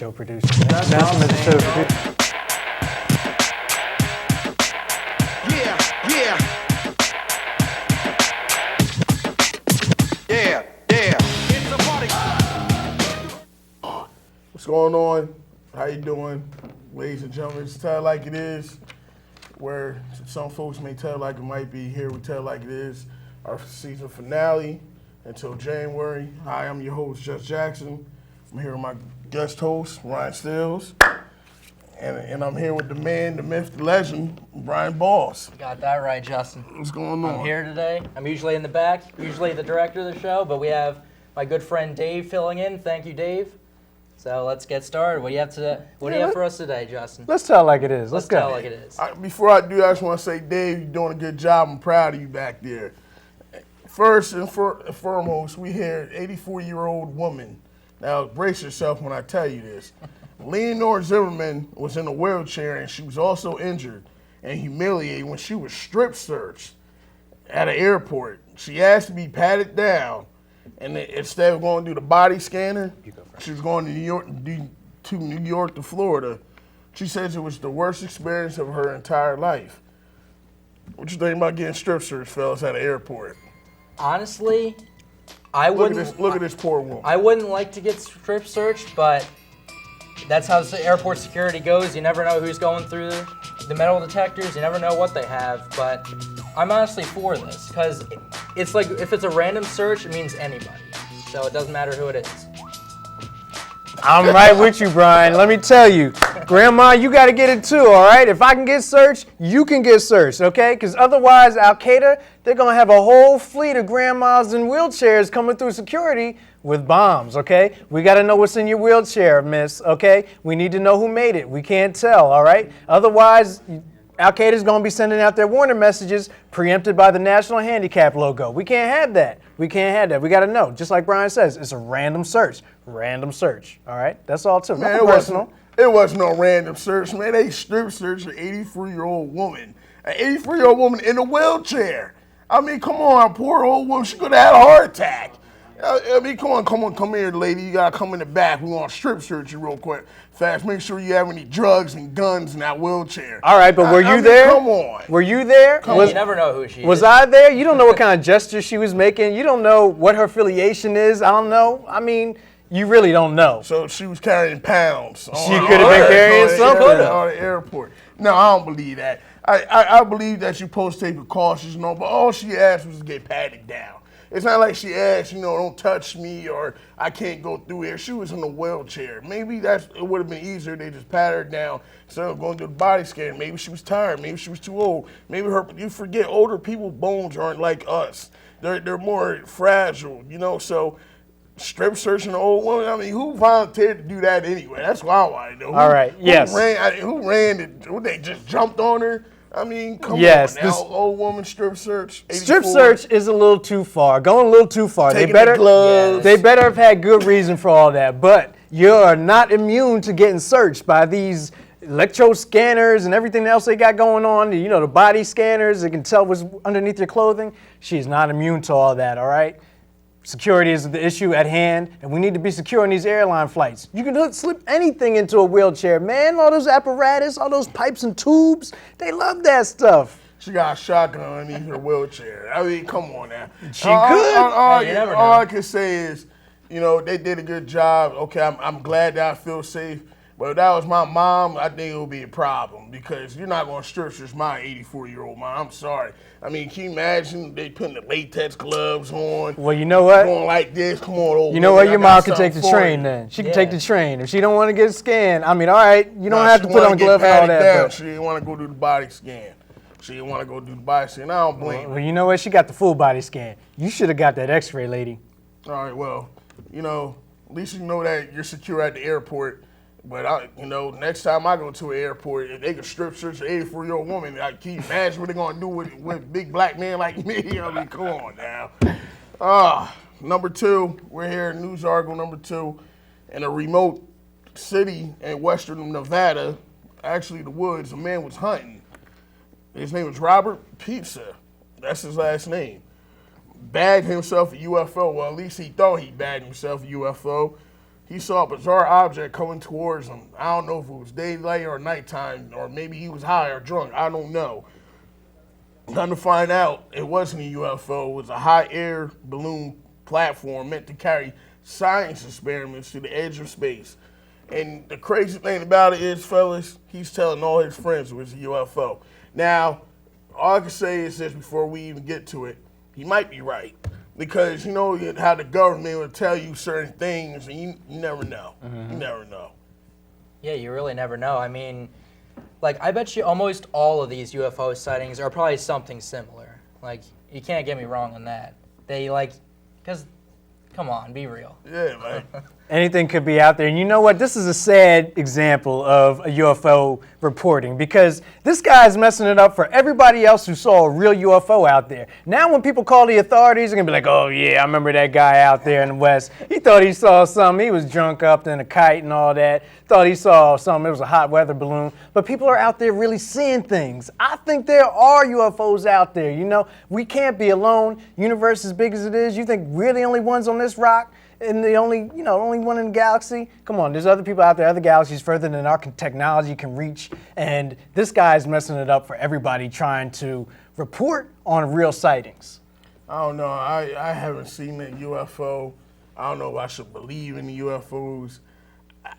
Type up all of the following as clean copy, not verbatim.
show producer. That's what I'm saying, It's a party. What's going on? How you doing? Ladies and gentlemen, it's Tell Like It Is, where some folks may tell like it might be. Here we tell like it is. Our season finale until January. Hi, I'm your host, Just Jackson. I'm here with my guest host, Ryan Stills. And I'm here with the man, the myth, the legend, Brian Boss. Got that right, Justin. What's going on? I'm here today. I'm usually in the back, usually the director of the show, but we have my good friend Dave filling in. Thank you, Dave. So let's get started. What do you have for us today, Justin? Let's tell like it is. Let's go. tell like it is. Before I do, I just want to say, Dave, you're doing a good job. I'm proud of you back there. First and foremost, we hear 84-year-old woman. Now, brace yourself when I tell you this. Leonore Zimmerman was in a wheelchair, and she was also injured and humiliated when she was strip searched at an airport. She asked to be patted down, and instead of going to do the body scanner, she was going to New York to Florida. She says it was the worst experience of her entire life. What you think about getting strip searched, fellas, at an airport? Honestly, I wouldn't. Look at this poor woman. I wouldn't like to get strip searched, but that's how the airport security goes. You never know who's going through the metal detectors. You never know what they have. But I'm honestly for this because it's like if it's a random search, it means anybody. So it doesn't matter who it is. I'm right with you, Brian. Let me tell you, Grandma, you got to get it too, all right? If I can get searched, you can get searched, okay? Because otherwise, Al-Qaeda, they're going to have a whole fleet of grandmas in wheelchairs coming through security with bombs, okay? We got to know what's in your wheelchair, miss, okay? We need to know who made it. We can't tell, all right? Otherwise, Al-Qaeda's going to be sending out their warning messages preempted by the National Handicap logo. We can't have that. We can't have that. We got to know. Just like Brian says, it's a random search. Random search. All right? That's all too. Man, Nothing personal. It wasn't no random search, man. They strip searched an 84-year-old woman. An 84-year-old woman in a wheelchair. I mean, come on, poor old woman. She could have had a heart attack. I mean, come here, lady. You got to come in the back. We want to strip search you real quick. Fast. Make sure you have any drugs and guns in that wheelchair. All right, but were you there? Come on. Were you there? You never know who she is. Was I there? You don't know what kind of gesture she was making. You don't know what her affiliation is. I don't know. I mean, you really don't know. So she was carrying pounds. She could have been carrying something. On the airport. No, I don't believe that. I believe that you're supposed to take precautions and all, but all she asked was to get patted down. It's not like she asked, don't touch me or I can't go through here. She was in a wheelchair. Maybe it would have been easier. They just pat her down instead of going through the body scan. Maybe she was tired. Maybe she was too old. Maybe you forget older people's bones aren't like us. They're more fragile, so strip searching an old woman. I mean, who volunteered to do that anyway? That's what I want to know. All right, yes. Who ran it? They just jumped on her? I mean, come on now, old woman strip search. 84. Strip search is a little too far, going a little too far. Taking the gloves. They better have had good reason for all that. But you're not immune to getting searched by these electro scanners and everything else they got going on. The body scanners that can tell what's underneath your clothing. She's not immune to all that, all right? Security is the issue at hand, and we need to be secure on these airline flights. You can slip anything into a wheelchair, man. All those apparatus, all those pipes and tubes, they love that stuff. She got a shotgun underneath her wheelchair. I mean, come on now. She could. All I can say is, they did a good job. Okay, I'm glad that I feel safe. But if that was my mom, I think it would be a problem because you're not going to strip search my 84-year-old mom. I'm sorry. I mean, can you imagine they putting the latex gloves on? Well, you know what? Going like this. Come on, old You know woman, what? Your mom can take the train then. She can take the train. If she don't want to get scanned, I mean, all right, you don't have to put on gloves and all that. She didn't want to go do the body scan. She didn't want to go do the body scan. I don't blame her. Well, you know what? She got the full body scan. You should have got that x-ray, lady. All right, well, at least you know that you're secure at the airport. But, next time I go to an airport, if they can strip search an 84-year-old woman, can you imagine what they're going to do with a big black man like me? I mean, come on now. Number two, we're here in news article number 2. In a remote city in western Nevada, actually the woods, a man was hunting. His name was Robert Pizza. That's his last name. Bagged himself a UFO. Well, at least he thought he bagged himself a UFO. he saw a bizarre object coming towards him. I don't know if it was daylight or nighttime, or maybe he was high or drunk. I don't know. Come to find out, it wasn't a UFO. It was a hot air balloon platform meant to carry science experiments to the edge of space. And the crazy thing about it is, fellas, he's telling all his friends it was a UFO. Now, all I can say is this before we even get to it, he might be right. Because you know how the government will tell you certain things, and you never know. You never know. Yeah, you really never know. I mean, like, I bet you almost all of these UFO sightings are probably something similar. Like, you can't get me wrong on that. They, like, because, come on, be real. Yeah, man. Anything could be out there. And you know what? This is a sad example of a UFO reporting because this guy's messing it up for everybody else who saw a real UFO out there. Now when people call the authorities, they're going to be like, oh, yeah, I remember that guy out there in the West. He thought he saw something. He was drunk up in a kite and all that. Thought he saw something. It was a hot weather balloon. But people are out there really seeing things. I think there are UFOs out there. You know, we can't be alone. Universe as big as it is. You think we're the only ones on this rock? And the only one in the galaxy? Come on, there's other people out there, other galaxies further than our technology can reach. And this guy's messing it up for everybody trying to report on real sightings. I don't know. I haven't seen a UFO. I don't know if I should believe in the UFOs.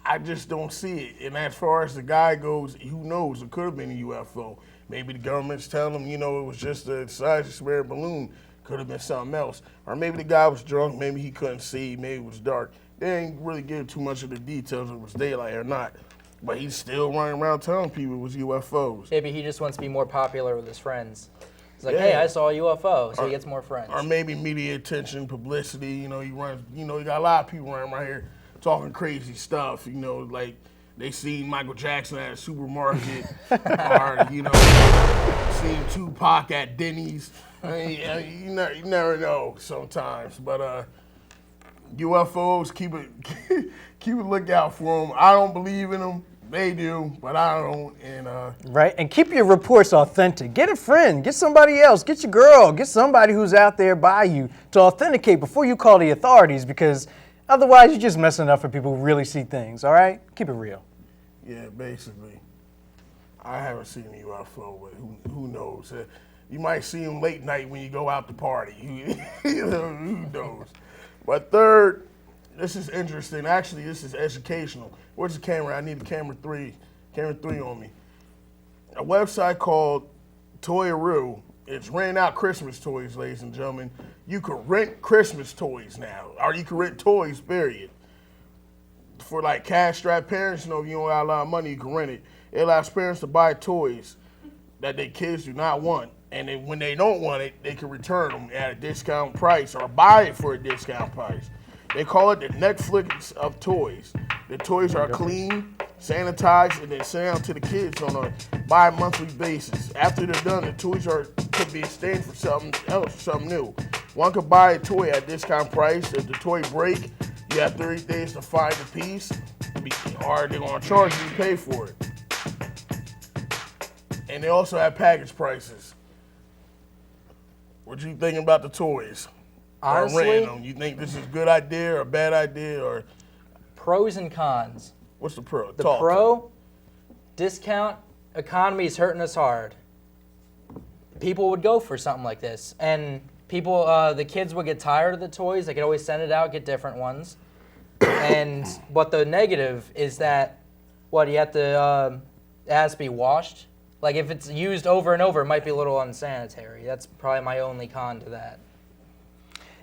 I just don't see it. And as far as the guy goes, who knows? It could have been a UFO. Maybe the government's telling him, it was just a science experiment balloon. Could have been something else. Or maybe the guy was drunk, maybe he couldn't see, maybe it was dark. They ain't really give too much of the details if it was daylight or not. But he's still running around telling people it was UFOs. Maybe he just wants to be more popular with his friends. He's like, Yeah. hey, I saw a UFO, so he gets more friends. Or maybe media attention, publicity, he runs, you got a lot of people running around here talking crazy stuff, like they seen Michael Jackson at a supermarket, or, seen Tupac at Denny's. You never know sometimes, but UFOs, keep a lookout for them. I don't believe in them. They do, but I don't. And Right, and keep your reports authentic. Get a friend, get somebody else, get your girl, get somebody who's out there by you to authenticate before you call the authorities, because otherwise you're just messing up for people who really see things, all right? Keep it real. yeah, basically, I haven't seen a UFO, but who knows? You might see them late night when you go out to party. Who knows? But third, this is interesting. Actually, this is educational. Where's the camera? I need a camera 3 on me. A website called Toyaroo. It's renting out Christmas toys, ladies and gentlemen. You can rent Christmas toys now, or you can rent toys, period. For like cash-strapped parents, if you don't got a lot of money, you can rent it. It allows parents to buy toys that their kids do not want. And then when they don't want it, they can return them at a discount price or buy it for a discount price. They call it the Netflix of toys. The toys are clean, sanitized, and then sent out to the kids on a bi-monthly basis. After they're done, the toys could be exchanged for something else, something new. One could buy a toy at a discount price. If the toy break, you have 30 days to find the piece, or they're going to charge you to pay for it. And they also have package prices. What you thinking about the toys? Honestly, or renting them? You think this is a good idea or a bad idea, or pros and cons. what's the pro? The pro, discount economy is hurting us hard. People would go for something like this, and the kids would get tired of the toys. They could always send it out, get different ones. But the negative is that, you have to, it has to be washed. Like, if it's used over and over, it might be a little unsanitary. That's probably my only con to that.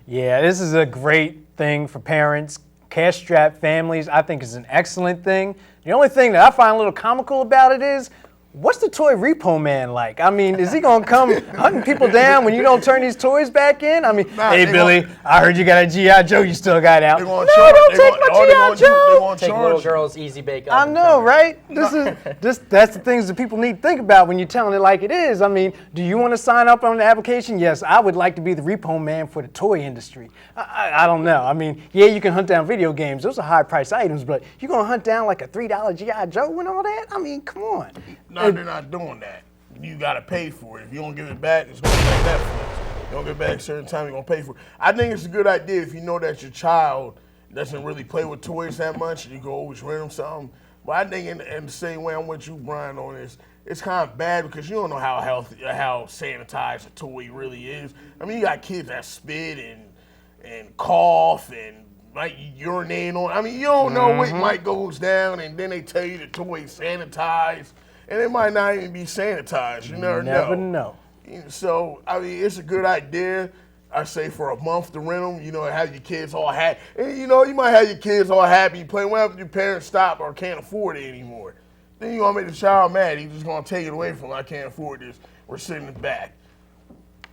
Yeah, this is a great thing for parents, cash-strapped families. I think it's an excellent thing. The only thing that I find a little comical about it is, what's the toy repo man like? I mean, is he gonna come hunting people down when you don't turn these toys back in? I mean, hey Billy, I heard you got a G.I. Joe you still got out. They're No, gonna charge, don't take my G.I. Joe. Take little girls' easy bake I oven know, from it. right? That's the things that people need to think about when you're telling it like it is. I mean, do you want to sign up on the application? Yes, I would like to be the repo man for the toy industry. I don't know. I mean, yeah, you can hunt down video games. Those are high-priced items, but you're going to hunt down like a $3 G.I. Joe and all that? I mean, come on. No, they're not doing that. You gotta pay for it. If you don't give it back, it's gonna be like Netflix. You don't give it back a certain time, you're gonna pay for it. I think it's a good idea if you know that your child doesn't really play with toys that much. You can always rent them something. But I think in the same way I'm with you, Brian, on this, it's kind of bad because you don't know how healthy, how sanitized a toy really is. I mean, you got kids that spit and cough and might urinate on. I mean, you don't know what might goes down, and then they tell you the toy's sanitized, and it might not even be sanitized. You never know. So, I mean, it's a good idea. I say for a month to rent them, you know, have your kids all happy. And, you know, you might have your kids all happy playing. What if your parents stop or can't afford it anymore? Then you're going to make the child mad. He's just going to take it away from them. I can't afford this. We're sitting in the back.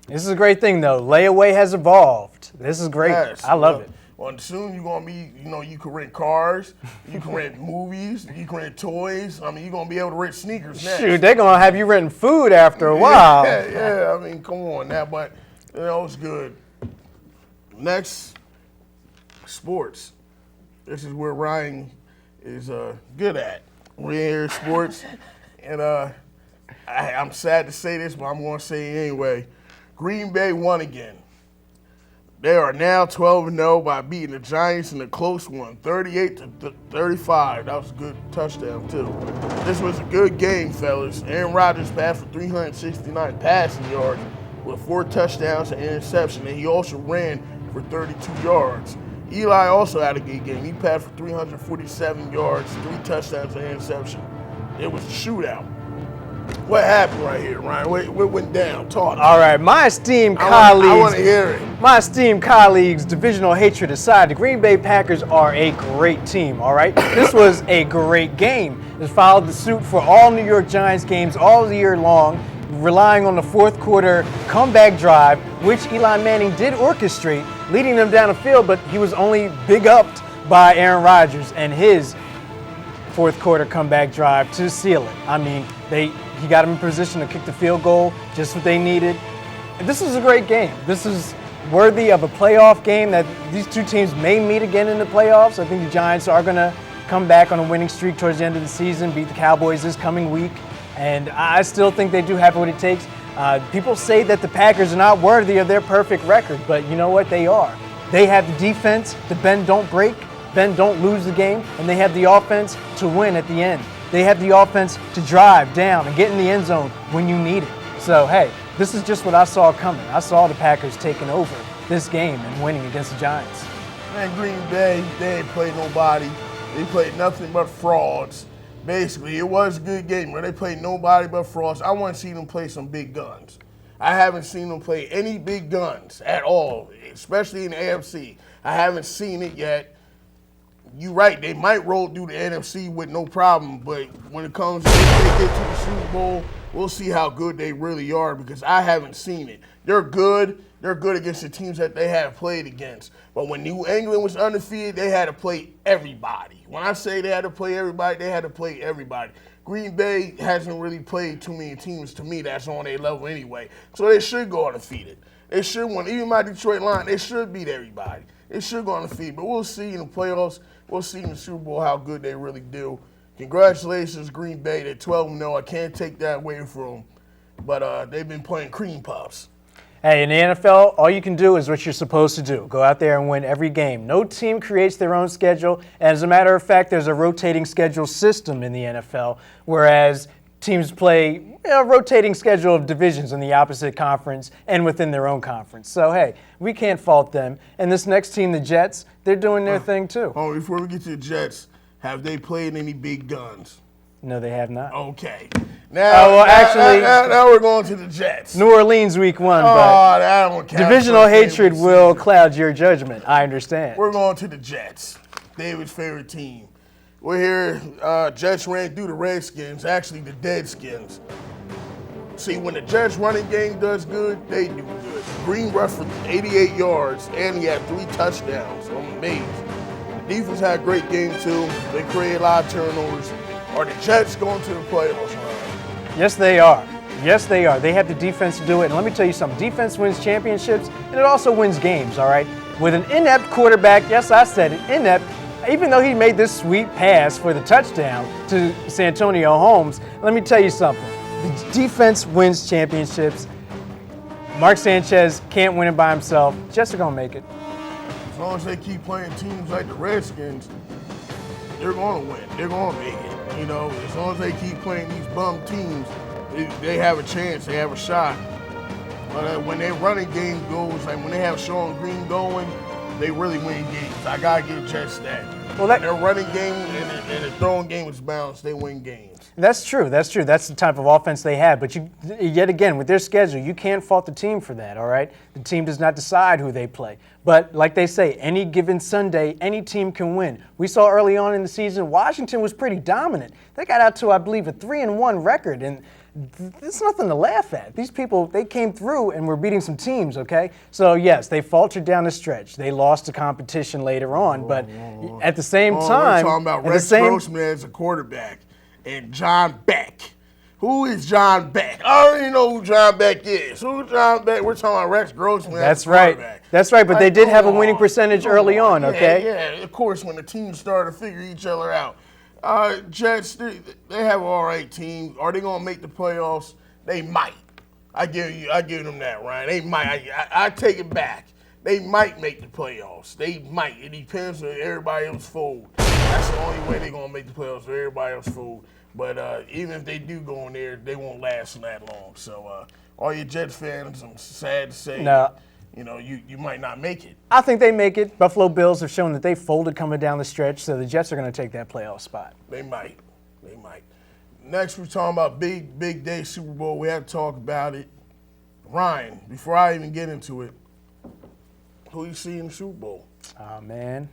This is a great thing, though. Layaway has evolved. This is great. Yes, I love it. Well, soon you're going to be, you know, you can rent cars, you can rent movies, you can rent toys. I mean, you're going to be able to rent sneakers next. Shoot, they're going to have you renting food after a while. Yeah. I mean, come on now. But, you know, it's good. Next, sports. This is where Ryan is good at. We're here in sports. And I'm sad to say this, but I'm going to say it anyway. Green Bay won again. They are now 12-0 by beating the Giants in a close one, 38-35. That was a good touchdown, too. This was a good game, fellas. Aaron Rodgers passed for 369 passing yards with 4 touchdowns and interception, and he also ran for 32 yards. Eli also had a good game. He passed for 347 yards, 3 touchdowns and interception. It was a shootout. What happened right here, Ryan? What went down? Talk. All right, my esteemed I colleagues. want to hear it. My esteemed colleagues, divisional hatred aside, the Green Bay Packers are a great team, all right? This was a great game. It followed the suit for all New York Giants games all year long, relying on the fourth quarter comeback drive, which Eli Manning did orchestrate, leading them down the field, but he was only big-upped by Aaron Rodgers and his fourth quarter comeback drive to seal it. I mean, he got him in position to kick the field goal, just what they needed. And this was a great game. This is worthy of a playoff game that these two teams may meet again in the playoffs. I think the Giants are going to come back on a winning streak towards the end of the season, beat the Cowboys this coming week. And I still think they do have what it takes. People say that the Packers are not worthy of their perfect record, but you know what? They are. They have the defense to bend, don't break, bend, don't lose the game, and they have the offense to win at the end. They have the offense to drive down and get in the end zone when you need it. So, hey, this is just what I saw coming. I saw the Packers taking over this game and winning against the Giants. Man, Green Bay, they ain't played nobody. They played nothing but frauds. Basically, it was a good game where they played nobody but frauds. I want to see them play some big guns. I haven't seen them play any big guns at all, especially in the AFC. I haven't seen it yet. You're right, they might roll through the NFC with no problem, but when it comes to if they get to the Super Bowl, we'll see how good they really are because I haven't seen it. They're good. They're good against the teams that they have played against. But when New England was undefeated, they had to play everybody. When I say they had to play everybody, they had to play everybody. Green Bay hasn't really played too many teams to me that's on their level anyway. So they should go undefeated. They should win. Even my Detroit Lions, they should beat everybody. They should go undefeated. But we'll see in the playoffs. We'll see in the Super Bowl how good they really do. Congratulations, Green Bay. They're 12-0. I can't take that away from them. But they've been playing cream puffs. Hey, in the NFL, all you can do is what you're supposed to do. Go out there and win every game. No team creates their own schedule. And as a matter of fact, there's a rotating schedule system in the NFL, whereas teams play a rotating schedule of divisions in the opposite conference and within their own conference. So, hey, we can't fault them. And this next team, the Jets, they're doing their thing too. Oh, before we get to the Jets, have they played any big guns? No, they have not. Okay. Now, now we're going to the Jets. New Orleans week 1, but that don't count. divisional hatred will cloud your judgment. I understand. We're going to the Jets, David's favorite team. We're here. Jets ran through the Redskins, actually the Deadskins. See, when the Jets running game does good, they do good. Green rushed for 88 yards, and he had 3 touchdowns. I'm amazed. The defense had a great game, too. They created a lot of turnovers. Are the Jets going to the playoffs, Ryan? Yes, they are. Yes, they are. They have the defense to do it. And let me tell you something. Defense wins championships, and it also wins games, all right? With an inept quarterback, yes, I said it, inept, even though he made this sweet pass for the touchdown to Santonio Holmes, let me tell you something. The defense wins championships. Mark Sanchez can't win it by himself. Jets are going to make it. As long as they keep playing teams like the Redskins, they're going to win. They're going to make it. You know, as long as they keep playing these bum teams, they have a chance. They have a shot. But when their running game goes, like when they have Sean Green going, they really win games. I got to give Jets that. Well, When their running game and the throwing game is balanced, they win games. That's true. That's true. That's the type of offense they have. But yet again, with their schedule, you can't fault the team for that, all right? The team does not decide who they play. But like they say, any given Sunday, any team can win. We saw early on in the season, Washington was pretty dominant. They got out to, I believe, a 3-1 record, and there's nothing to laugh at. These people, they came through and were beating some teams, okay? So, yes, they faltered down the stretch. They lost to competition later on, but at the same time, we're talking about at the Rex same- Grossman as a quarterback and John Beck. Who is John Beck? I don't even know who John Beck is. Who's John Beck? We're talking about Rex Grossman That's as a right. quarterback. That's right, but they did have a Come winning on. percentage Come early on, okay? Yeah, of course, when the teams started to figure each other out. Jets, they have an all right team. Are they going to make the playoffs? They might. I give them that, Ryan. They might. I take it back. They might make the playoffs. They might. It depends on everybody else fold. That's the only way they're going to make the playoffs, if everybody else fold. But even if they do go in there, they won't last that long. So all you Jets fans, I'm sad to say, No. you know, you might not make it. I think they make it. Buffalo Bills have shown that they folded coming down the stretch, so the Jets are going to take that playoff spot. They might. They might. Next, we're talking about big day Super Bowl. We have to talk about it. Ryan, before I even get into it, who you see in the Super Bowl? Oh, man.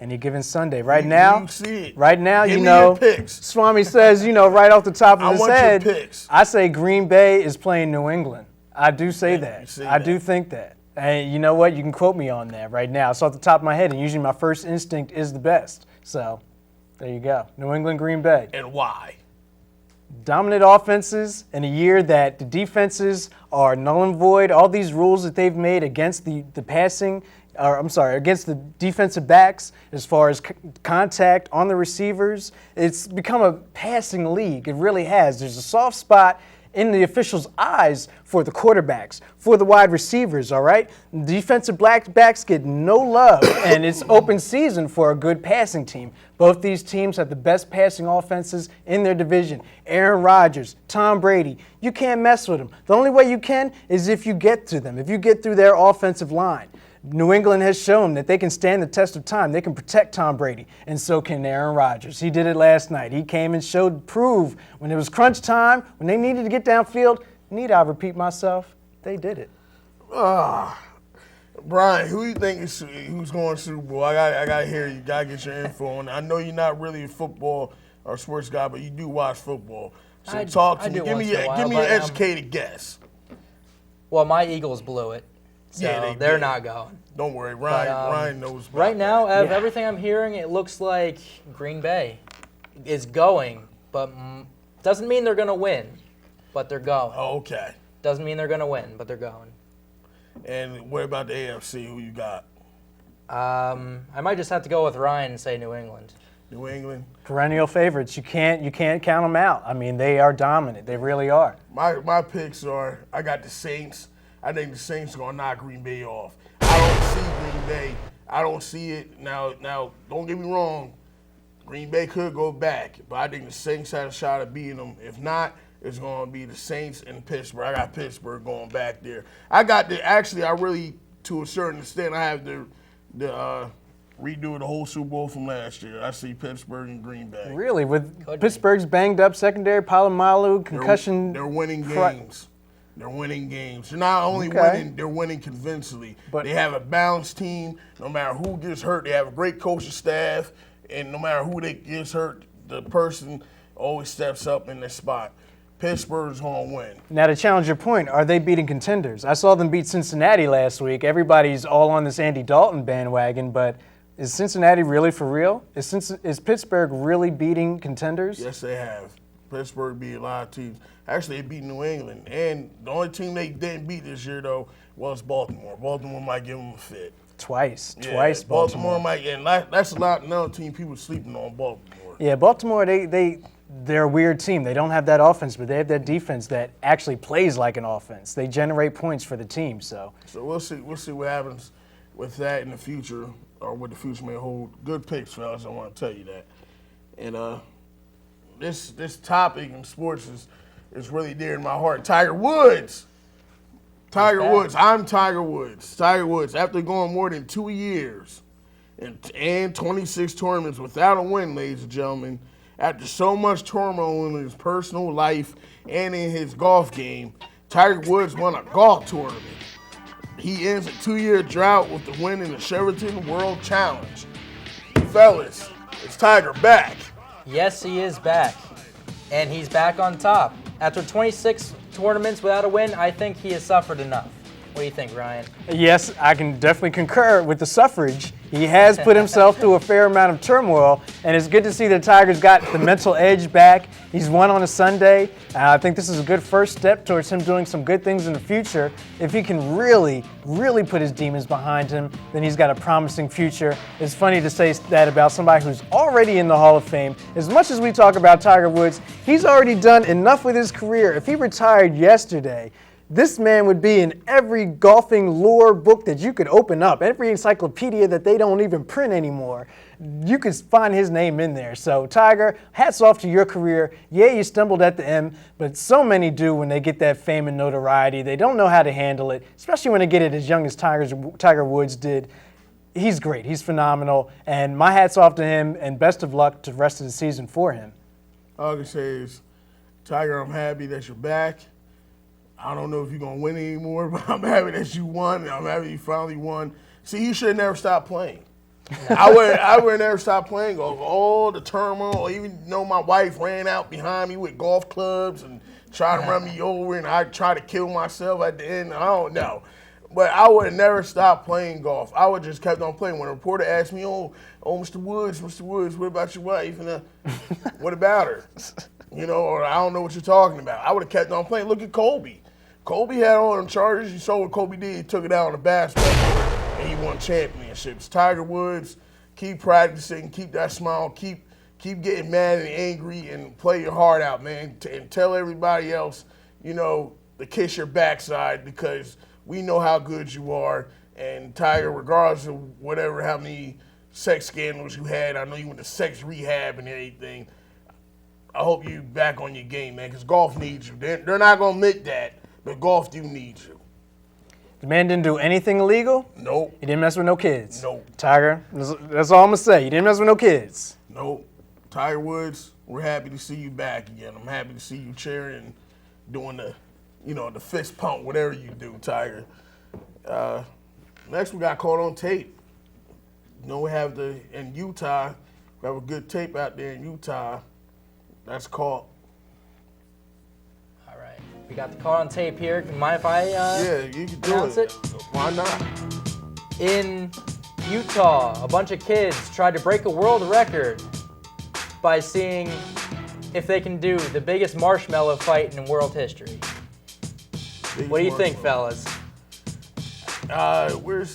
Any given Sunday. Right now, You see it. right now, Give you me know, your picks. Swami says, you know, right off the top I of his want your head, picks. I say Green Bay is playing New England. I do say you that. say I that. do think that. And you know what? You can quote me on that right now. It's off the top of my head, and usually my first instinct is the best. So there you go. New England, Green Bay. And why? Dominant offenses in a year that the defenses are null and void. All these rules that they've made against the passing, or I'm sorry, against the defensive backs as far as contact on the receivers, it's become a passing league. It really has. There's a soft spot in the officials' eyes for the quarterbacks, for the wide receivers, all right? Defensive backs get no love, and it's open season for a good passing team. Both these teams have the best passing offenses in their division. Aaron Rodgers, Tom Brady, you can't mess with them. The only way you can is if you get to them, if you get through their offensive line. New England has shown that they can stand the test of time. They can protect Tom Brady, and so can Aaron Rodgers. He did it last night. He came and proved when it was crunch time, when they needed to get downfield. Need I repeat myself? They did it. Brian, who you think who's going to Super Bowl? I got to hear you. Got to get your info on it. I know you're not really a football or sports guy, but you do watch football. So talk to I me. do Give me once in a while, an but, educated guess. Well, my Eagles blew it, so Yeah, they're did. not going. Don't worry, But, Ryan knows. about Right now, that. out of everything I'm hearing, it looks like Green Bay is going, but doesn't mean they're going to win, but they're going. Oh, okay. Doesn't mean they're going to win, but they're going. And what about the AFC? Who you got? I might just have to go with Ryan and say New England. New England. Perennial favorites. You can't count them out. I mean, they are dominant. They really are. My picks are, I got the Saints. I think the Saints are going to knock Green Bay off. I don't see Green Bay. I don't see it. Now, don't get me wrong. Green Bay could go back, but I think the Saints had a shot at beating them. If not, it's going to be the Saints and Pittsburgh. I got Pittsburgh going back there. I really, to a certain extent, I have the redo the whole Super Bowl from last year. I see Pittsburgh and Green Bay. Really, with Could be. Pittsburgh's banged up secondary, Palomalu, concussion. They're winning Fri- games. They're winning games. They're not only Okay. winning, they're winning convincingly. But- they have a balanced team. No matter who gets hurt, they have a great coaching staff. And no matter who they gets hurt, the person always steps up in their spot. Pittsburgh's going to win. Now, to challenge your point, are they beating contenders? I saw them beat Cincinnati last week. Everybody's all on this Andy Dalton bandwagon, but is Cincinnati really for real? Is Pittsburgh really beating contenders? Yes, they have. Pittsburgh beat a lot of teams. Actually, they beat New England. And the only team they didn't beat this year, though, was Baltimore. Baltimore might give them a fit. Twice Yeah, Baltimore. might, and that's a lot. Another team people sleeping on Baltimore. Yeah, Baltimore, they're a weird team. They don't have that offense, but they have that defense that actually plays like an offense. They generate points for the team, so. So we'll see what happens with that in the future, or what the future may hold. Good picks, fellas. I want to tell you that. And this topic in sports is really dear to my heart. Tiger Woods. Tiger Woods. I'm Tiger Woods. Tiger Woods, after going more than 2 years and 26 tournaments without a win, ladies and gentlemen, after so much turmoil in his personal life and in his golf game, Tiger Woods won a golf tournament. He ends a 2-year drought with the win in the Sheraton World Challenge. Fellas, is Tiger back? Yes, he is back. And he's back on top. After 26 tournaments without a win, I think he has suffered enough. What do you think, Ryan? Yes, I can definitely concur with the suffrage. He has put himself through a fair amount of turmoil, and it's good to see that Tiger's got the mental edge back. He's won on a Sunday. I think this is a good first step towards him doing some good things in the future. If he can really, really put his demons behind him, then he's got a promising future. It's funny to say that about somebody who's already in the Hall of Fame. As much as we talk about Tiger Woods, he's already done enough with his career. If he retired yesterday, this man would be in every golfing lore book that you could open up, every encyclopedia that they don't even print anymore. You could find his name in there. So, Tiger, hats off to your career. Yeah, you stumbled at the end, but so many do when they get that fame and notoriety. They don't know how to handle it, especially when they get it as young as Tiger Woods did. He's great. He's phenomenal. And my hat's off to him, and best of luck to the rest of the season for him. All I can say is, Tiger, I'm happy that you're back. I don't know if you're going to win anymore, but I'm happy that you won. I'm happy you finally won. See, you should have never stopped playing. I would have never stopped playing. All the turmoil, even though my wife ran out behind me with golf clubs and tried to run me over, and I tried to kill myself at the end. I don't know. But I would have never stopped playing golf. I would have just kept on playing. When a reporter asked me, oh, Mr. Woods, what about your wife? And what about her? You know, or I don't know what you're talking about. I would have kept on playing. Look at Kobe. Kobe had all them charges. You saw what Kobe did. He took it out on the basketball court, and he won championships. Tiger Woods, keep practicing, keep that smile, keep getting mad and angry, and play your heart out, man. And tell everybody else, you know, to kiss your backside, because we know how good you are. And Tiger, regardless of whatever, how many sex scandals you had, I know you went to sex rehab and everything. I hope you back on your game, man, because golf needs you. They're not going to admit that. But golf do need you. The man didn't do anything illegal? Nope. He didn't mess with no kids? Nope. Tiger, that's all I'm going to say. You didn't mess with no kids? Nope. Tiger Woods, we're happy to see you back again. I'm happy to see you cheering, doing the fist pump, whatever you do, Tiger. Next, we got caught on tape. You know, we have in Utah, we have a good tape out there in Utah. That's caught. We got the call on tape here. Mind if I Yeah, you can do announce it? Why not? In Utah, a bunch of kids tried to break a world record by seeing if they can do the biggest marshmallow fight in world history. What do you think, fellas? I would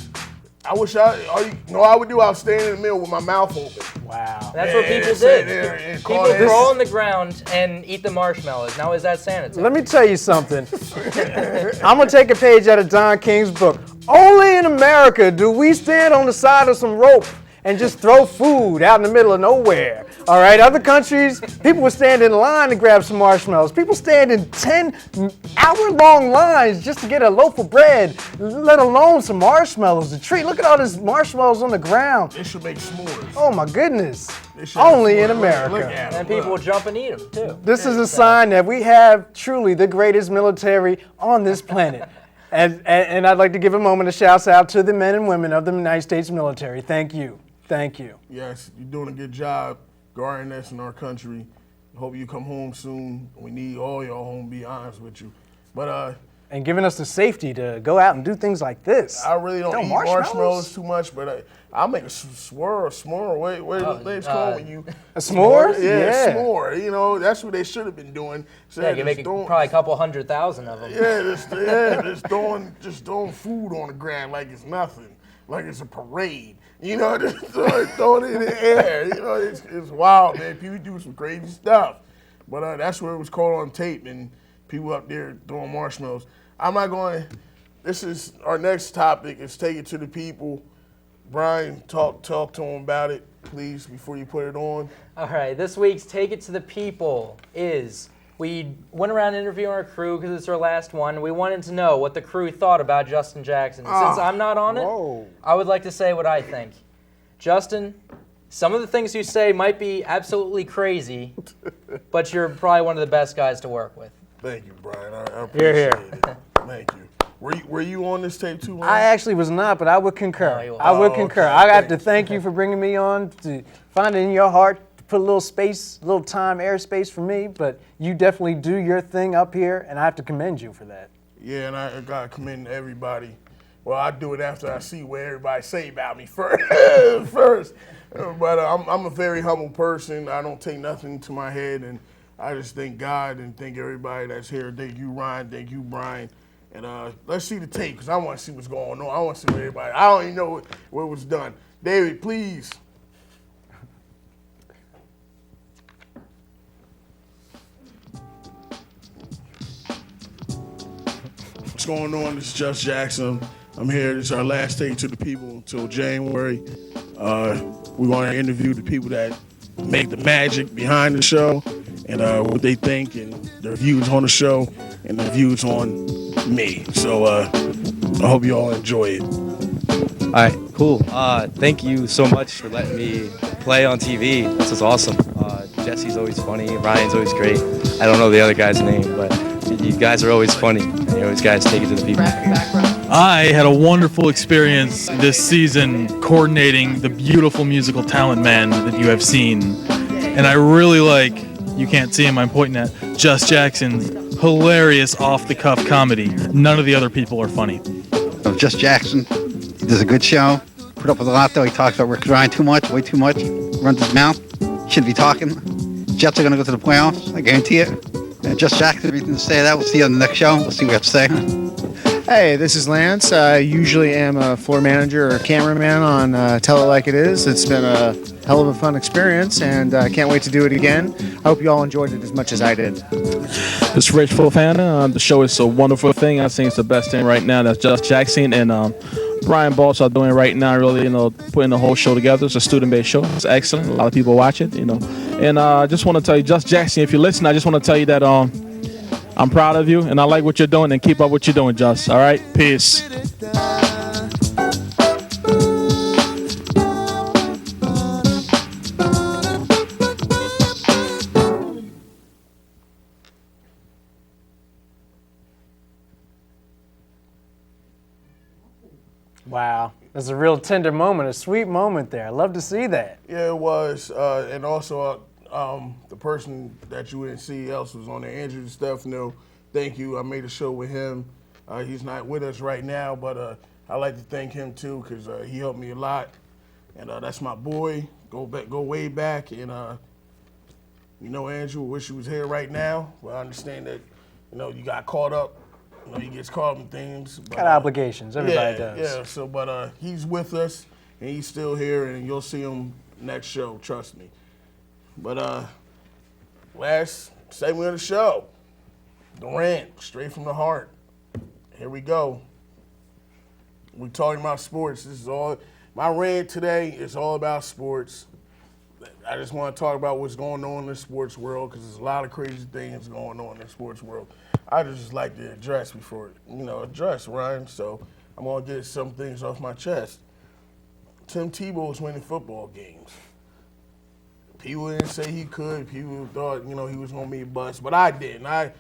do. I was standing in the middle with my mouth open. Wow. That's what people did. People crawl on the ground and eat the marshmallows. Now, is that sanitary? Let me tell you something. I'm going to take a page out of Don King's book. Only in America do we stand on the side of some rope and just throw food out in the middle of nowhere. All right, other countries, people would stand in line to grab some marshmallows. People stand in 10-hour-long lines just to get a loaf of bread, let alone some marshmallows to treat. Look at all these marshmallows on the ground. They should make s'mores. Oh my goodness. Only in America. Look at And people will jump and eat them, too. This is a sign that we have truly the greatest military on this planet. And I'd like to give a moment of shouts out to the men and women of the United States military. Thank you. Thank you. Yes, you're doing a good job guarding us in our country. Hope you come home soon. We need all y'all home, to be honest with you. But and giving us the safety to go out and do things like this. I really don't eat marshmallows too much, but I'll make a s'more. What are those called when you... A s'more? Yeah, s'more. You know, that's what they should have been doing. Yeah, you make probably a couple 100,000 of them. Just throwing food on the ground like it's nothing, like it's a parade. You know, just throwing it in the air. You know, it's wild, man. People do some crazy stuff. But that's where it was caught on tape, and people up there throwing marshmallows. I'm not going to, this is our next topic, is take it to the people. Brian, talk to him about it, please, before you put it on. All right, this week's Take It to the People is we went around interviewing our crew because it's our last one. We wanted to know what the crew thought about Justin Jackson. Since I'm not on it, I would like to say what I think. Justin, some of the things you say might be absolutely crazy, but you're probably one of the best guys to work with. Thank you, Brian. I appreciate it. Thank you. Were you on this tape too, Ryan? I actually was not, but I would concur. No, you I would Oh, concur. okay. I have to thank you for bringing me on, to find it in your heart to put a little space, a little time, airspace for me. But you definitely do your thing up here, and I have to commend you for that. Yeah, and I got to commend everybody. Well, I do it after I see what everybody say about me first. But I'm a very humble person. I don't take nothing to my head, and I just thank God and thank everybody that's here. Thank you, Ryan. Thank you, Brian. And let's see the tape, because I want to see what's going on. I want to see what everybody. I don't even know what was done. David, please. What's going on? This is Just Jackson. I'm here. This is our last Take to the People until January. We're going to interview the people that make the magic behind the show and what they think and their views on the show and their views on me. So I hope you all enjoy it. All right, cool. Thank you so much for letting me play on TV. This is awesome. Jesse's always funny. Ryan's always great. I don't know the other guy's name, but you guys are always funny. You always guys take it to the people. I had a wonderful experience this season coordinating the beautiful musical talent man that you have seen. And I really like, you can't see him, I'm pointing at, Just Jackson's hilarious off-the-cuff comedy. None of the other people are funny. So Just Jackson, he does a good show. Put up with a lot though. He talks about Rick Ryan too much, way too much. Runs his mouth. Shouldn't be talking. Jets are going to go to the playoffs. I guarantee it. Just Jackson, everything to say that. We'll see you on the next show. We'll see what you have to say. Hey, this is Lance. I usually am a floor manager or cameraman on Tell It Like It Is. It's been a hell of a fun experience, and I can't wait to do it again. I hope you all enjoyed it as much as I did. This is Rich Fofana. The show is a wonderful thing. I think it's the best thing right now. That's Just Jackson and Brian Balch are doing right now. Really, putting the whole show together. It's a student-based show. It's excellent. A lot of people watch it. And I just want to tell you, Just Jackson, if you listen, I just want to tell you that I'm proud of you, and I like what you're doing, and keep up what you're doing, Just. All right? Peace. Wow, that's a real tender moment, a sweet moment there. I love to see that. Yeah, it was. And also, the person that you didn't see else was on there, Andrew Stefano. Thank you. I made a show with him. He's not with us right now, but I like to thank him too because he helped me a lot. And that's my boy. Go way back. And Andrew, wish he was here right now. But I understand that you got caught up. He gets caught up in things. But, Got obligations. Everybody does. Yeah. So, but he's with us and he's still here, and you'll see him next show. Trust me. But last segment of the show, the rant, straight from the heart. Here we go. We're talking about sports. This is all. My rant today is all about sports. I just want to talk about what's going on in the sports world because there's a lot of crazy things going on in the sports world. I just like to address Ryan. So I'm going to get some things off my chest. Tim Tebow is winning football games. People didn't say he could. People thought, he was going to be a bust, but I didn't. I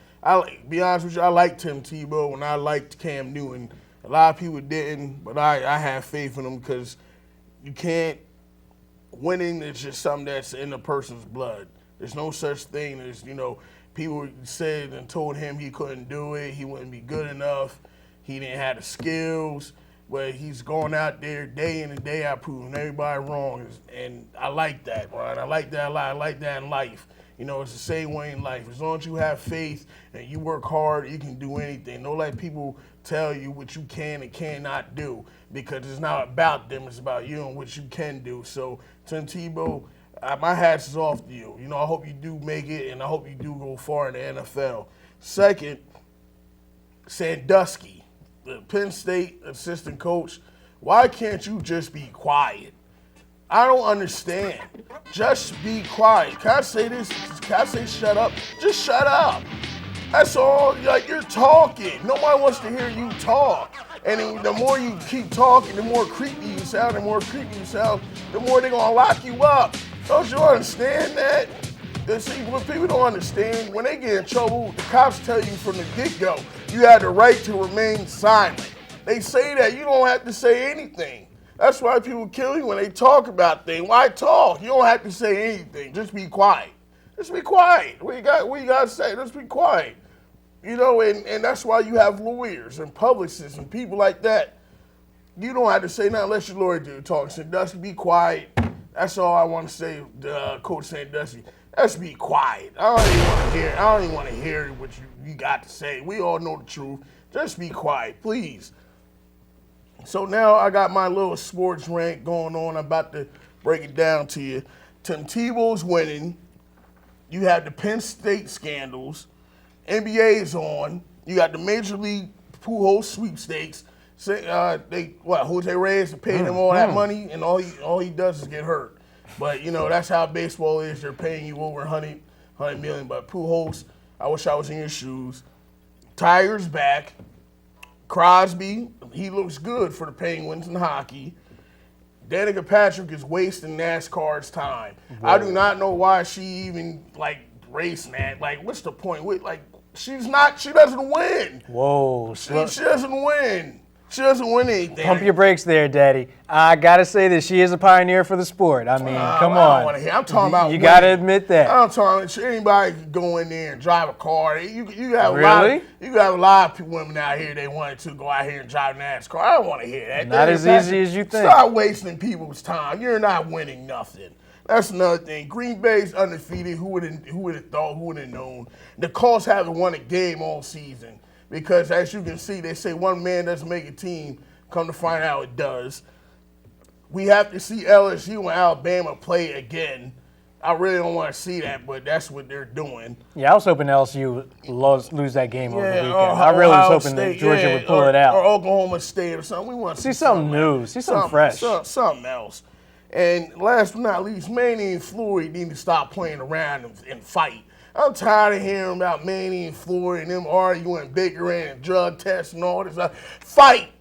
be honest with you, I liked Tim Tebow and I liked Cam Newton. A lot of people didn't, but I have faith in them because you can't. Winning is just something that's in a person's blood. There's no such thing as, people said and told him he couldn't do it, he wouldn't be good enough, he didn't have the skills, but he's going out there day in and day out proving everybody wrong. And I like that, Ryan. I like that a lot. I like that in life. It's the same way in life. As long as you have faith and you work hard, you can do anything. Don't let people tell you what you can and cannot do because it's not about them. It's about you and what you can do. So, Tim Tebow, my hat's is off to you. I hope you do make it, and I hope you do go far in the NFL. Second, Sandusky, the Penn State assistant coach, Why can't you just be quiet? I don't understand. Just be quiet. Can I say this? Can I say shut up? Just shut up. That's all. Like, you're talking. Nobody wants to hear you talk. And then the more you keep talking, the more creepy you sound, the more they're gonna lock you up. Don't you understand that? See, what people don't understand, when they get in trouble, the cops tell you from the get-go, you have the right to remain silent. They say that, you don't have to say anything. That's why people kill you when they talk about things. Why talk? You don't have to say anything. Just be quiet. Just be quiet. What you got to say? Just be quiet. You know, and that's why you have lawyers and publicists and people like that. You don't have to say nothing unless your lawyer do talk. Sandusky, be quiet. That's all I want to say, Coach Sandusky. Let's be quiet. I don't even want to hear what you got to say. We all know the truth. Just be quiet, please. So now I got my little sports rant going on. I'm about to break it down to you. Tim Tebow's winning. You have the Penn State scandals. NBA is on. You got the Major League Pujols sweepstakes. Jose Reyes paid him all that money, and all he does is get hurt. But you know that's how baseball is. They're paying you over $100 million. But Pujols, I wish I was in your shoes. Tiger's back. Crosby, he looks good for the Penguins in hockey. Danica Patrick is wasting NASCAR's time. Whoa. I do not know why she even racing that. Like, what's the point? She doesn't win. Whoa. She doesn't win. She doesn't win anything. Pump your brakes there, Daddy. I got to say that she is a pioneer for the sport. I mean, come on. I don't want to hear. I'm talking about you got to admit that. I'm talking anybody can go in there and drive a car. You got a lot of women out here they wanted to go out here and drive NASCAR. I don't want to hear that. Not as easy as you think. Stop wasting people's time. You're not winning nothing. That's another thing. Green Bay's undefeated. Who would have thought? Who would have known? The Colts haven't won a game all season. Because as you can see, they say one man doesn't make a team. Come to find out it does. We have to see LSU and Alabama play again. I really don't want to see that, but that's what they're doing. Yeah, I was hoping LSU would lose that game over the weekend. I really was hoping that Georgia would pull it out. Or Oklahoma State or something. We want to see something new. See something fresh. Something else. And last but not least, Manny and Floyd need to stop playing around and fight. I'm tired of hearing about Manny and Floyd and them arguing, bickering, and drug tests and all this stuff. Fight,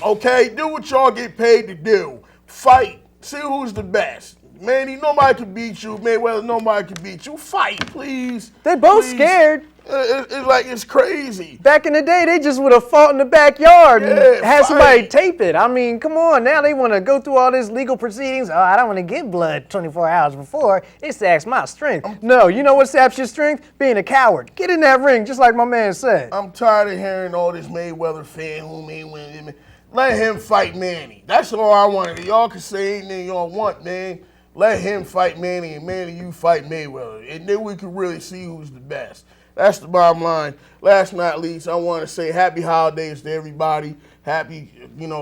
okay? Do what y'all get paid to do. Fight. See who's the best. Manny, nobody can beat you. Mayweather, nobody can beat you. Fight, please. They both scared. It's crazy. Back in the day, they just would have fought in the backyard and had somebody tape it. I mean, come on. Now they want to go through all this legal proceedings. Oh, I don't want to get blood 24 hours before. It saps my strength. No, you know what saps your strength? Being a coward. Get in that ring, just like my man said. I'm tired of hearing all this Mayweather fan who may win. Let him fight Manny. That's all I wanted. Y'all can say anything y'all want, man. Let him fight Manny, and Manny, you fight Mayweather. And then we can really see who's the best. That's the bottom line. Last but not least, I want to say happy holidays to everybody. Happy,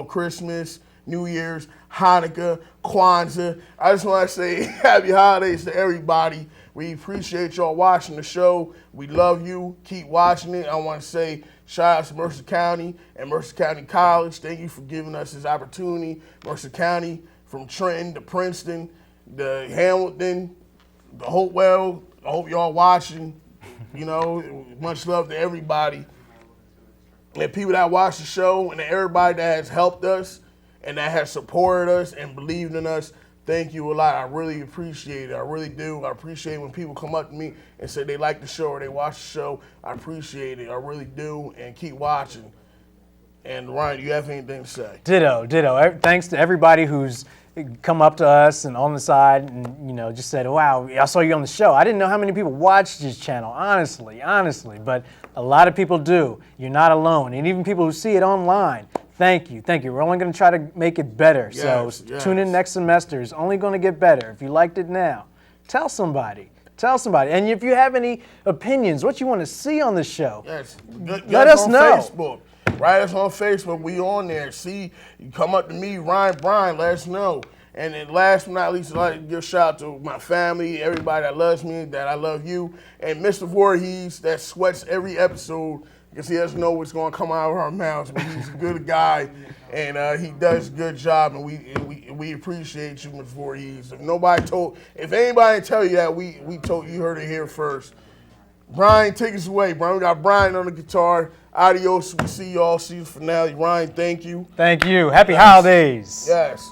Christmas, New Year's, Hanukkah, Kwanzaa. I just want to say happy holidays to everybody. We appreciate y'all watching the show. We love you. Keep watching it. I want to say shout out to Mercer County and Mercer County College. Thank you for giving us this opportunity. Mercer County, from Trenton to Princeton, to Hamilton, to Hopewell. I hope y'all watching. Much love to everybody. And people that watch the show and everybody that has helped us and that has supported us and believed in us, thank you a lot. I really appreciate it. I really do. I appreciate when people come up to me and say they like the show or they watch the show. I appreciate it. I really do. And keep watching. And Ryan, do you have anything to say? Ditto. Thanks to everybody who's come up to us and on the side and, just said, wow, I saw you on the show. I didn't know how many people watched this channel, honestly, but a lot of people do. You're not alone. And even people who see it online, thank you. We're only going to try to make it better. Yes. Tune in next semester. It's only going to get better. If you liked it now, tell somebody. And if you have any opinions, what you want to see on the show, let us know. Facebook. Write us on Facebook. We on there. See, you come up to me, Ryan Bryan, let us know. And then last but not least, I'd like to give a shout out to my family, everybody that loves me, that I love you. And Mr. Voorhees that sweats every episode because he doesn't know what's going to come out of our mouths. But he's a good guy, and he does a good job, and we appreciate you, Mr. Voorhees. If anybody tell you that, we told you heard it here first. Brian, take us away, Brian. We got Brian on the guitar. Adios. We see y'all season finale. Ryan, thank you. Thank you. Happy holidays. Yes.